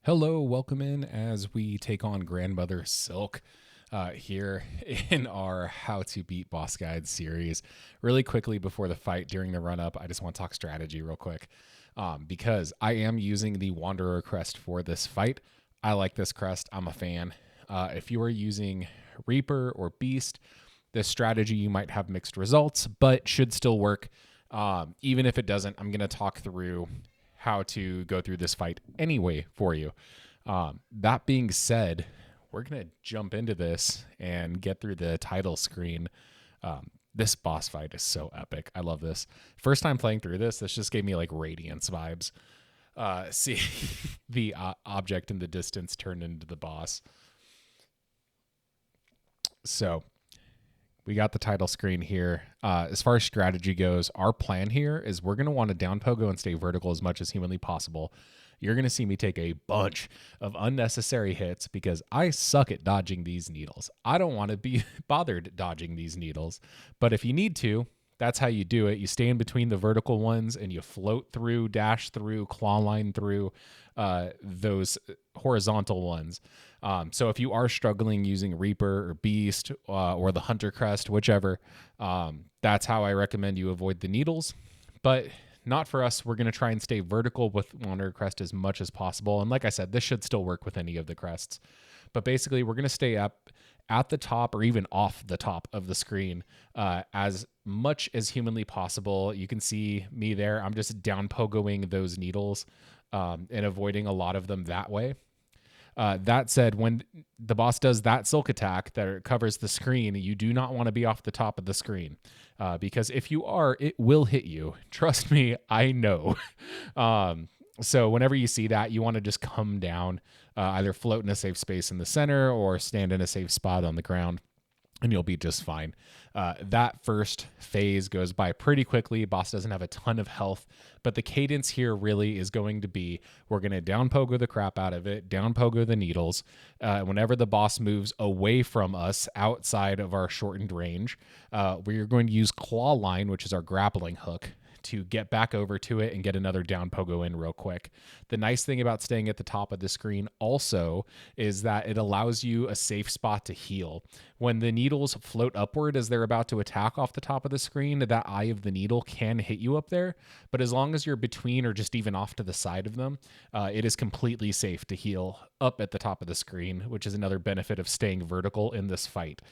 Hello, welcome in as we take on Grandmother Silk here in our How to Beat Boss Guide series. Really quickly before the fight, during the run up, I just want to talk strategy real quick because I am using the Wanderer crest for this fight. I like this crest, I'm a fan. If you are using Reaper or Beast, this strategy you might have mixed results, but should still work. Even if it doesn't, I'm going to talk through how to go through this fight anyway for you. That being said, we're going to jump into this and get through the title screen. This boss fight is so epic. I love this. First time playing through this just gave me like Radiance vibes. See the object in the distance turned into the boss. So we got the title screen here. As far as strategy goes, our plan here is we're going to want to down pogo and stay vertical as much as humanly possible. You're going to see me take a bunch of unnecessary hits because I suck at dodging these needles. I don't want to be bothered dodging these needles, but if you need to, that's how you do it. You stay in between the vertical ones and you float through, dash through, claw line through those horizontal ones. So if you are struggling using Reaper or Beast or the Hunter Crest, whichever, that's how I recommend you avoid the needles. But not for us. We're going to try and stay vertical with Wanderer Crest as much as possible. And like I said, this should still work with any of the crests. But basically, we're going to stay up at the top or even off the top of the screen as much as humanly possible. You can see me there. I'm just down pogoing those needles and avoiding a lot of them that way. That said, when the boss does that silk attack that covers the screen, you do not want to be off the top of the screen because if you are, it will hit you. Trust me, I know. So whenever you see that, you want to just come down, either float in a safe space in the center or stand in a safe spot on the ground, and you'll be just fine. That first phase goes by pretty quickly. Boss doesn't have a ton of health, but the cadence here really is going to be, we're going to down pogo the crap out of it, down pogo the needles. Whenever the boss moves away from us outside of our shortened range, we're going to use claw line, which is our grappling hook, to get back over to it and get another down pogo in real quick. The nice thing about staying at the top of the screen also is that it allows you a safe spot to heal. When the needles float upward as they're about to attack off the top of the screen, that eye of the needle can hit you up there. But as long as you're between or just even off to the side of them, it is completely safe to heal up at the top of the screen, which is another benefit of staying vertical in this fight.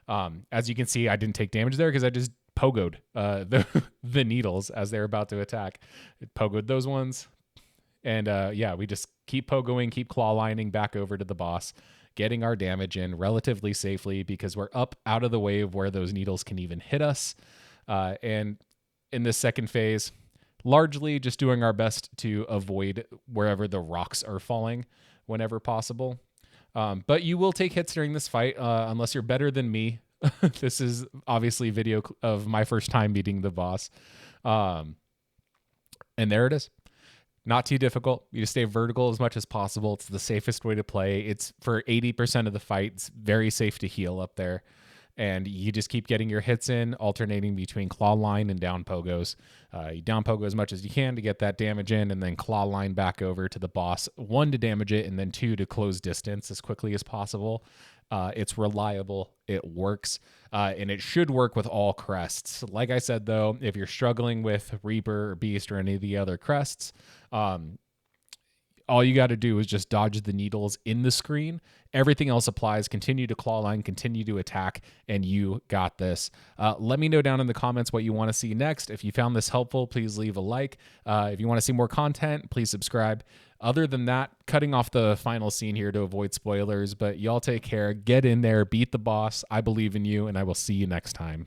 As you can see, I didn't take damage there because I just pogoed the needles as they're about to attack. It pogoed those ones. And we just keep pogoing, keep claw lining back over to the boss, getting our damage in relatively safely because we're up out of the way of where those needles can even hit us. And in this second phase, largely just doing our best to avoid wherever the rocks are falling whenever possible. But you will take hits during this fight unless you're better than me. This is obviously video of my first time beating the boss. And there it is. Not too difficult. You just stay vertical as much as possible. It's the safest way to play. It's for 80% of the fight. It's very safe to heal up there. And you just keep getting your hits in, alternating between claw line and down pogos. You down pogo as much as you can to get that damage in, and then claw line back over to the boss. 1, to damage it, and then 2, to close distance as quickly as possible. It's reliable, it works, and it should work with all crests. Like I said, though, if you're struggling with Reaper or Beast or any of the other crests, all you got to do is just dodge the needles in the screen. Everything else applies. Continue to claw line, continue to attack, and you got this. Let me know down in the comments what you want to see next. If you found this helpful, please leave a like. If you want to see more content, please subscribe. Other than that, cutting off the final scene here to avoid spoilers, but y'all take care. Get in there, beat the boss. I believe in you, and I will see you next time.